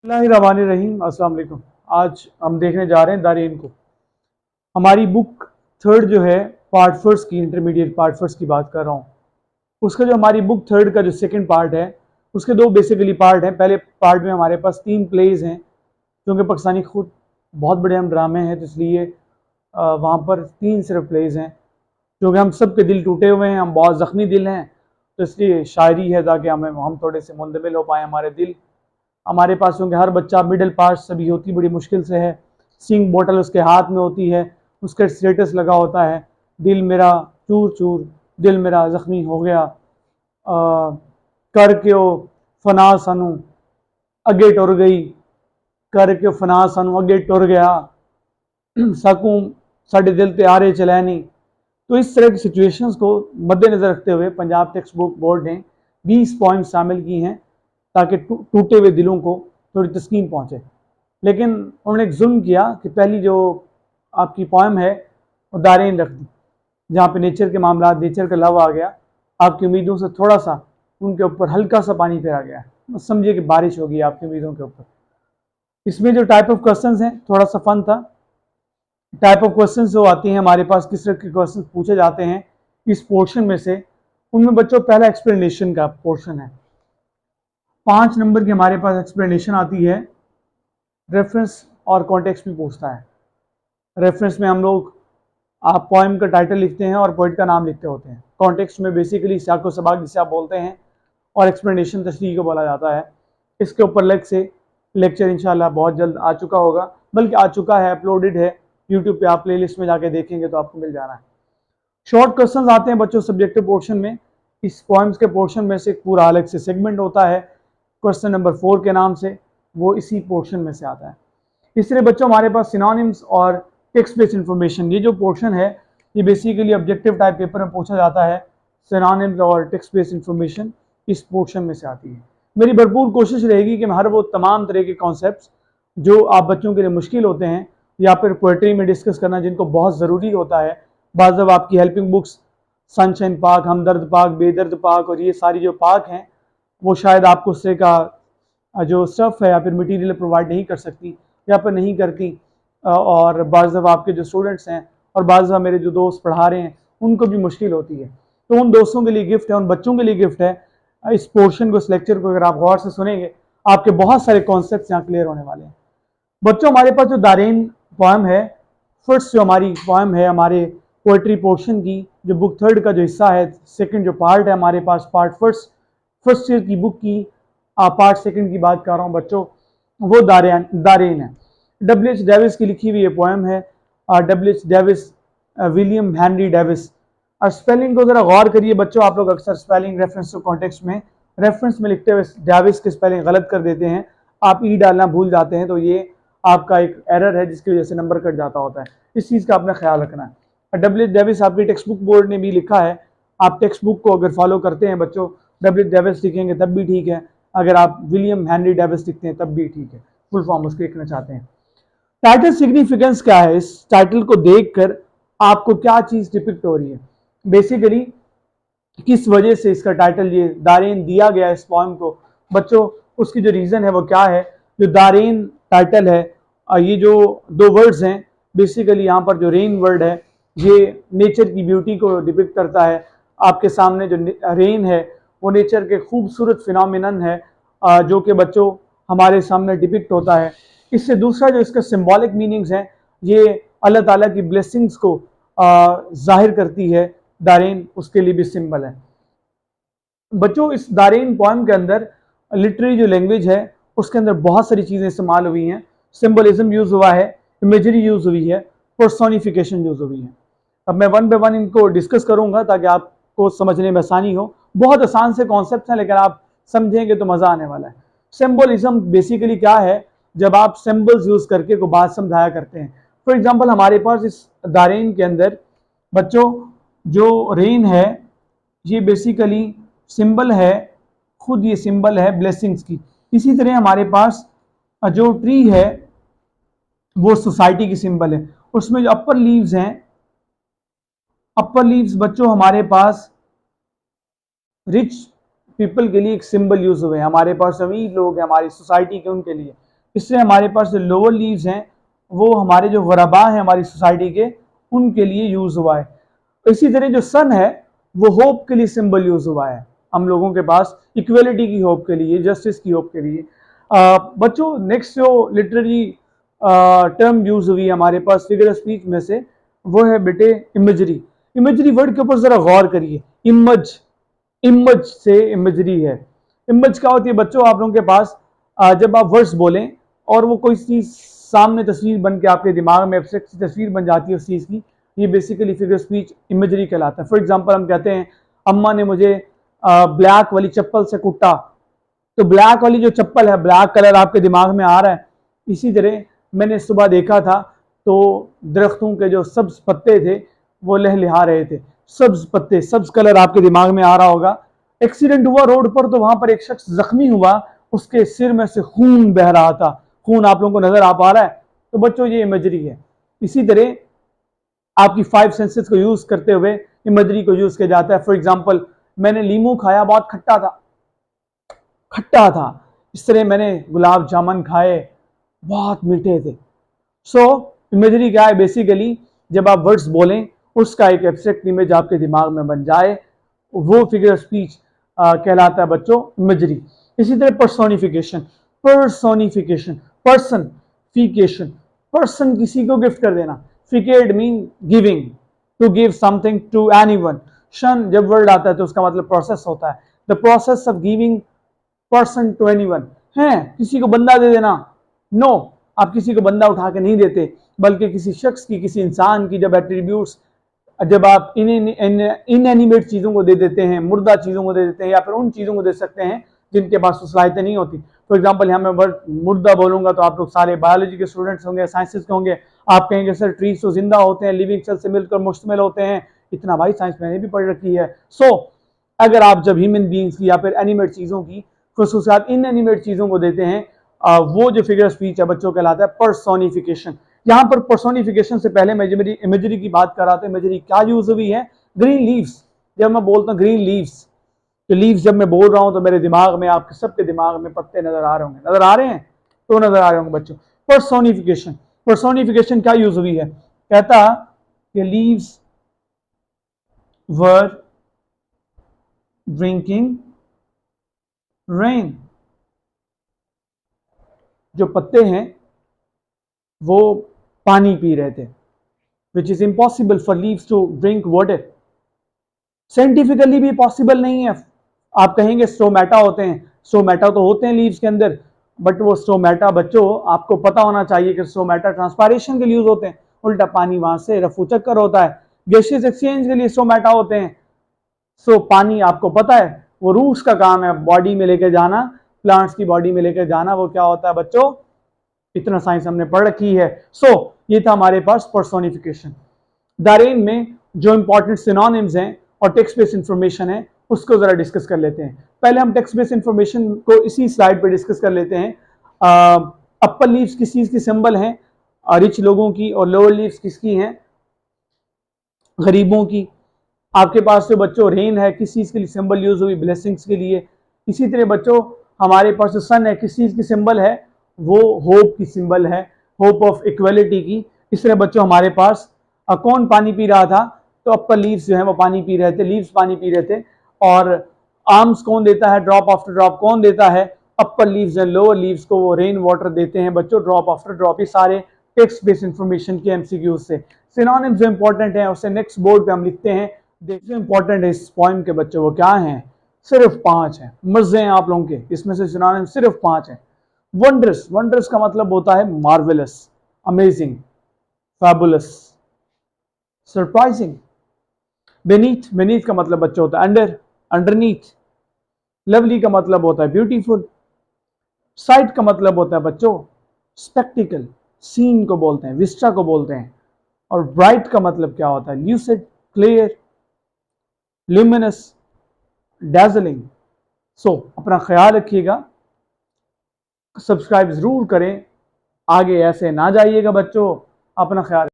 बिस्मिल्लाहिर्रहमानिर्रहीम। अस्सलाम वालेकुम। आज हम देखने जा रहे हैं दारीन को। हमारी बुक थर्ड जो है पार्ट फर्स्ट की, इंटरमीडिएट पार्ट फर्स्ट की बात कर रहा हूँ। उसका जो हमारी बुक थर्ड का जो सेकंड पार्ट है, उसके दो बेसिकली पार्ट हैं। पहले पार्ट में हमारे पास 3 प्लेज हैं, क्योंकि पाकिस्तानी खुद बहुत बड़े हम ड्रामे हैं, तो इसलिए वहाँ पर 3 सिर्फ प्लेज हैं, क्योंकि हम सब के दिल टूटे हुए हैं, हम बहुत ज़ख्मी दिल हैं, तो इसलिए शायरी है ताकि हम थोड़े से मुंदमिल हो पाएँ हमारे दिल। हमारे पास, क्योंकि हर बच्चा मिडिल पास सभी होती बड़ी मुश्किल से है, सिंग बोतल उसके हाथ में होती है, उसका स्टेटस लगा होता है, दिल मेरा चूर चूर, दिल मेरा ज़ख्मी हो गया, करके ओ फना सानू अगे टुर गई, करके फना सानू अगे टुर गया, सकूं साढ़े दिल ते आरे चलै नहीं। तो इस तरह की सिचुएशंस को मद्देनज़र रखते हुए पंजाब टेक्स्ट बुक बोर्ड ने 20 पॉइंट शामिल की हैं, ताकि टूटे हुए दिलों को थोड़ी तस्कीन पहुँचे। लेकिन उन्होंने एक जुल्म किया कि पहली जो आपकी पोएम है वो दारेन रख दी, जहाँ पे नेचर के मामला, नेचर का लव आ गया, आपकी उम्मीदों से थोड़ा सा उनके ऊपर हल्का सा पानी फेरा गया, समझिए कि बारिश होगी आपकी उम्मीदों के ऊपर। इसमें जो टाइप ऑफ क्वेश्चंस हैं, थोड़ा सा फन था। टाइप ऑफ क्वेश्चंस जो आती हैं हमारे पास, किस तरह के क्वेश्चंस पूछे जाते हैं इस पोर्शन में से, उनमें बच्चों पहला एक्सप्लेनेशन का पोर्शन है। 5 नंबर की हमारे पास एक्सप्लेनेशन आती है। रेफरेंस और कॉन्टेक्स्ट भी पूछता है। रेफरेंस में हम लोग आप पोएम का टाइटल लिखते हैं और पोइट का नाम लिखते होते हैं। कॉन्टेक्स्ट में बेसिकली साको सबाक जिसे आप बोलते हैं, और एक्सप्लेनेशन तशरीह को बोला जाता है। इसके ऊपर अलग से लेक्चर इंशाल्लाह बहुत जल्द आ चुका होगा, बल्कि आ चुका है, अपलोडेड है यूट्यूब पे, आप प्लेलिस्ट में जाके देखेंगे तो आपको मिल जाना है। शॉर्ट क्वेश्चंस आते हैं बच्चों सब्जेक्टिव पोर्शन में। इस पोएम्स के पोर्शन में से एक पूरा अलग से सेगमेंट होता है क्वेश्चन नंबर 4 के नाम से, वो इसी पोर्शन में से आता है। इस तरह बच्चों हमारे पास सिनोनिम्स और टेक्स्ट बेस्ड इंफॉर्मेशन, ये जो पोर्शन है ये बेसिकली ऑब्जेक्टिव टाइप पेपर में पूछा जाता है। सिनोनिम्स और टेक्स्ट बेस्ड इंफॉर्मेशन इस पोर्शन में से आती है। मेरी भरपूर कोशिश रहेगी कि मैं हर वो तमाम तरह के कॉन्सेप्ट जो आप बच्चों के लिए मुश्किल होते हैं या फिर पोएट्री में डिस्कस करना जिनको बहुत ज़रूरी होता है, बाज़ अब आपकी हेल्पिंग बुक्स सनशाइन पाक, हमदर्द पाक, बेदर्द पाक और ये सारी जो पाक हैं वो शायद आपको उससे का जो स्टफ़ है या फिर मटेरियल प्रोवाइड नहीं कर सकती या फिर नहीं करती, और बाज़ दफ़ा आपके जो स्टूडेंट्स हैं और बाज़ दफ़ा मेरे जो दोस्त पढ़ा रहे हैं उनको भी मुश्किल होती है। तो उन दोस्तों के लिए गिफ्ट है, उन बच्चों के लिए गिफ्ट है, इस पोर्शन को, इस लेक्चर को अगर आप गौर से सुनेंगे आपके बहुत सारे कॉन्सेप्ट यहाँ क्लियर होने वाले हैं। बच्चों हमारे पास जो दारेन पोएम है, फर्स्ट जो हमारी पोएम है हमारे पोइट्री पोर्शन की, जो बुक थर्ड का जो हिस्सा है, सेकंड जो पार्ट है हमारे पास, पार्ट फर्स्ट ईयर की बुक की पार्ट सेकंड की बात कर रहा हूँ बच्चों, वो दारेन है। डब्ल्यू एच डेविस की लिखी हुई ये पोएम है। W H Davis, William Henry Davis. और स्पेलिंग को ज़रा गौर करिए बच्चों, आप लोग अक्सर स्पेलिंग रेफरेंस टू कॉन्टेक्स्ट में रेफरेंस में लिखते हुए डेविस की स्पेलिंग गलत कर देते हैं, आप ई डालना भूल जाते हैं, तो ये आपका एक एरर है जिसकी वजह से नंबर कट जाता होता है। इस चीज़ का आपने ख्याल रखना है। डब्ल्यू एच डेविस आपकी टेक्स्ट बुक बोर्ड ने भी लिखा है, आप टेक्स्ट बुक को अगर फॉलो करते हैं बच्चों, डब्ल्यू एच डेविस लिखेंगे तब भी ठीक है, अगर आप विलियम हेनरी डेविस लिखते हैं तब भी ठीक है, फुल फॉर्म उसके लिखना चाहते हैं। टाइटल सिग्निफिकेंस क्या है, इस टाइटल को देखकर आपको क्या चीज़ डिपिक्ट हो रही है, बेसिकली किस वजह से इसका टाइटल ये दारेन दिया गया है इस पोएम को बच्चों, उसकी जो रीज़न है वो क्या है। जो दारेन टाइटल है, ये जो दो वर्ड्स हैं, बेसिकली यहाँ पर जो रेन वर्ड है ये नेचर की ब्यूटी को डिपिक्ट करता है। आपके सामने जो रेन है वो नेचर के खूबसूरत फिनोमिनन है, जो कि बच्चों हमारे सामने डिपिक्ट होता है। इससे दूसरा जो इसका सिंबॉलिक मीनिंग्स हैं, ये अल्लाह ताला की ब्लेसिंग्स को जाहिर करती है। दारेन उसके लिए भी सिंबल है। बच्चों इस दारेन पोएम के अंदर लिटरेरी जो लैंग्वेज है उसके अंदर बहुत सारी चीज़ें इस्तेमाल हुई हैं। सिंबलिज्म यूज़ हुआ है, इमेजरी यूज़ हुई है, पर्सोनिफिकेशन यूज़ हुई है। अब मैं वन बाय वन इनको डिस्कस करूंगा ताकि आपको समझने में आसानी हो। बहुत आसान से कॉन्सेप्ट हैं लेकिन आप समझेंगे तो मज़ा आने वाला है। सिंबलिज्म बेसिकली क्या है, जब आप सिंबल्स यूज़ करके को बात समझाया करते हैं। फॉर एग्जाम्पल हमारे पास इस दारेन के अंदर बच्चों जो रेन है ये बेसिकली सिंबल है, खुद ये सिंबल है ब्लेसिंग्स की। इसी तरह हमारे पास जो ट्री है वो सोसाइटी की सिंबल है। उसमें जो अपर लीव्स हैं, अपर लीव्स बच्चों हमारे पास रिच पीपल के लिए एक सिंबल यूज हुए हैं। हमारे पास अमीर लोग हैं हमारी सोसाइटी के, उनके लिए इससे हमारे पास जो लोअर लीव्स हैं वो हमारे जो गुरबा हैं हमारी सोसाइटी के, उनके लिए यूज हुआ है। इसी तरह जो सन है वो होप के लिए सिंबल यूज हुआ है हम लोगों के पास, इक्वलिटी की होप के लिए, जस्टिस की होप के लिए। बच्चों नेक्स्ट जो लिटरेरी टर्म यूज हुई है हमारे पास फिगर ऑफ स्पीच में से, वो है बेटे इमेजरी। इमेजरी वर्ड के ऊपर जरा गौर करिए। इमज, इमज से इमेजरी है। इमेज क्या होती है बच्चों, आप लोगों के पास जब आप वर्ड्स बोलें और वो कोई चीज सामने तस्वीर बन के आपके दिमाग में एब्स्ट्रैक्ट तस्वीर बन जाती है उस चीज की, ये बेसिकली फिगर स्पीच इमेजरी कहलाता है। फॉर एग्जांपल हम कहते हैं अम्मा ने मुझे ब्लैक वाली चप्पल से कुटा, तो ब्लैक वाली जो चप्पल है, ब्लैक कलर आपके दिमाग में आ रहा है। इसी तरह मैंने सुबह देखा था तो दरख्तों के जो सब्ज पत्ते थे वो लहलहा रहे थे। सब्ज पत्ते, सब्ज कलर आपके दिमाग में आ रहा होगा। एक्सीडेंट हुआ रोड पर तो वहां पर एक शख्स जख्मी हुआ, उसके सिर में से खून बह रहा था। खून आप लोगों को नजर आ पा रहा है? तो बच्चों ये इमेजरी है। इसी तरह आपकी 5 सेंसेस को यूज करते हुए इमेजरी को यूज किया जाता है। फॉर एग्जाम्पल, मैंने लीमू खाया, बहुत खट्टा था, खट्टा था। इस तरह मैंने गुलाब जामुन खाए, बहुत मीठे थे। सो इमेजरी क्या है बेसिकली, जब आप वर्ड्स बोलें उसका एक एब्स्ट्रैक्ट इमेज आपके दिमाग में बन जाए, वो फिगर ऑफ स्पीच कहलाता है बच्चों इमेजरी। इसी तरह पर्सोनिफिकेशन, पर्सोनिफिकेशन, पर्सनफिकेशन, पर्सन किसी को गिफ्ट कर देना। फिकेड mean giving, to give something to anyone. शन जब वर्ड आता है तो उसका मतलब प्रोसेस होता है, the process of giving person to anyone. है किसी को बंदा दे देना, नो आप किसी को बंदा उठा के नहीं देते, बल्कि किसी शख्स की, किसी इंसान की जब एट्रीब्यूट्स, जब आप इनएनिमेट चीजों को दे देते हैं, मुर्दा चीजों को दे देते हैं, या फिर उन चीजों को दे सकते हैं जिनके पास सलाहियतें नहीं होती। फॉर एग्जाम्पल यहाँ मैं वर्ड मुर्दा बोलूंगा तो आप लोग सारे बायोलॉजी के स्टूडेंट्स होंगे, साइंसेस के होंगे, आप कहेंगे सर ट्रीज तो जिंदा होते हैं, लिविंग सेल से मिलकर मुश्तमिल होते हैं। इतना भाई साइंस मैंने भी पढ़ रखी है। सो अगर आप जब ह्यूमन बींग्स की या फिर एनिमेट चीजों की खसूसियात इन एनिमेट चीजों को देते हैं, वो जो फिगर स्पीच है बच्चों कहलाता है पर्सोनिफिकेशन। यहां पर पर्सोनिफिकेशन से पहले मैं इमेजरी की बात कर रहा था। इमेजरी क्या यूज हुई है? Green leaves. जब मैं बोलता हूँ ग्रीन लीव्स, तो लीव्स जब मैं बोल रहा हूं तो मेरे दिमाग में, आपके सबके दिमाग में पत्ते नजर आ रहे होंगे, नजर आ रहे हैं? तो नजर आ रहे होंगे बच्चों। पर्सोनिफिकेशन, पर्सोनिफिकेशन क्या यूज हुई है? कहता कि लीव्स वर ड्रिंकिंग रेन। जो पत्ते हैं वो पानी पी रहे थे, which is impossible for leaves to drink water. Scientifically भी पॉसिबल नहीं है। आप कहेंगे स्टोमेटा होते हैं, स्टोमेटा तो होते हैं लीव्स के अंदर, बट वो स्टोमेटा बच्चों आपको पता होना चाहिए कि स्टोमेटा ट्रांसपायरेशन के लिए यूज होते हैं। उल्टा पानी वहां से रफू चक्कर होता है, गैसियस एक्सचेंज के लिए स्टोमेटा होते हैं। सो पानी आपको पता है वो रूट्स का काम है, बॉडी में लेकर जाना, प्लांट्स की बॉडी में लेकर जाना। वो क्या होता है बच्चों? इतना साइंस हमने पढ़ रखी है। सो ये था हमारे पास पर्सोनिफिकेशन। दारेन में जो इंपॉर्टेंट सिनोनिम्स हैं और टेक्स्ट बेस्ड इंफॉर्मेशन है उसको जरा डिस्कस कर लेते हैं। पहले हम टेक्स्ट बेस्ड इंफॉर्मेशन को इसी स्लाइड पे डिस्कस कर लेते हैं। अपर लीव्स किस चीज की सिंबल हैं? रिच लोगों की। और लोअर लीव्स किसकी हैं? गरीबों की। आपके पास जो बच्चों रेन है किस चीज के लिए सिंबल यूज हुई? ब्लेसिंग्स के लिए। इसी तरह बच्चों हमारे पास जो सन है किस चीज की सिंबल है? वो होप की सिंबल है, होप ऑफ इक्वलिटी की। इस तरह बच्चों हमारे पास कौन पानी पी रहा था? तो अपर लीव्स जो है वो पानी पी रहे थे, लीव्स पानी पी रहे थे। और आर्म्स कौन देता है? ड्रॉप आफ्टर ड्रॉप कौन देता है? अपर लीव्स एंड लोअर लीव्स को वो रेन वाटर देते हैं बच्चों, ड्रॉप आफ्टर ड्रॉप। ये सारे टेक्स्ट बेस्ड इंफॉर्मेशन के एमसीक्यूज से। सिनोनिम्स जो इंपॉर्टेंट है उससे नेक्स्ट बोर्ड पे हम लिखते हैं। देखिए इंपॉर्टेंट है इस पॉइंट के बच्चों, वो क्या हैं? सिर्फ 5 हैं। मजे हैं आप लोगों के, इसमें से सिनोनिम सिर्फ 5 हैं। वंडरस, वंडरस का मतलब होता है marvellous, amazing, fabulous, surprising. Beneath, beneath का मतलब बच्चों होता है अंडर, अंडरनीथ। लवली का मतलब होता है ब्यूटीफुल। साइट का मतलब होता है बच्चों स्पेक्टिकल, सीन को बोलते हैं, विस्टा को बोलते हैं। और ब्राइट का मतलब क्या होता है? Lucid, clear, luminous, dazzling. So अपना ख्याल रखिएगा, सब्सक्राइब जरूर करें, आगे ऐसे ना जाइएगा बच्चों, अपना ख्याल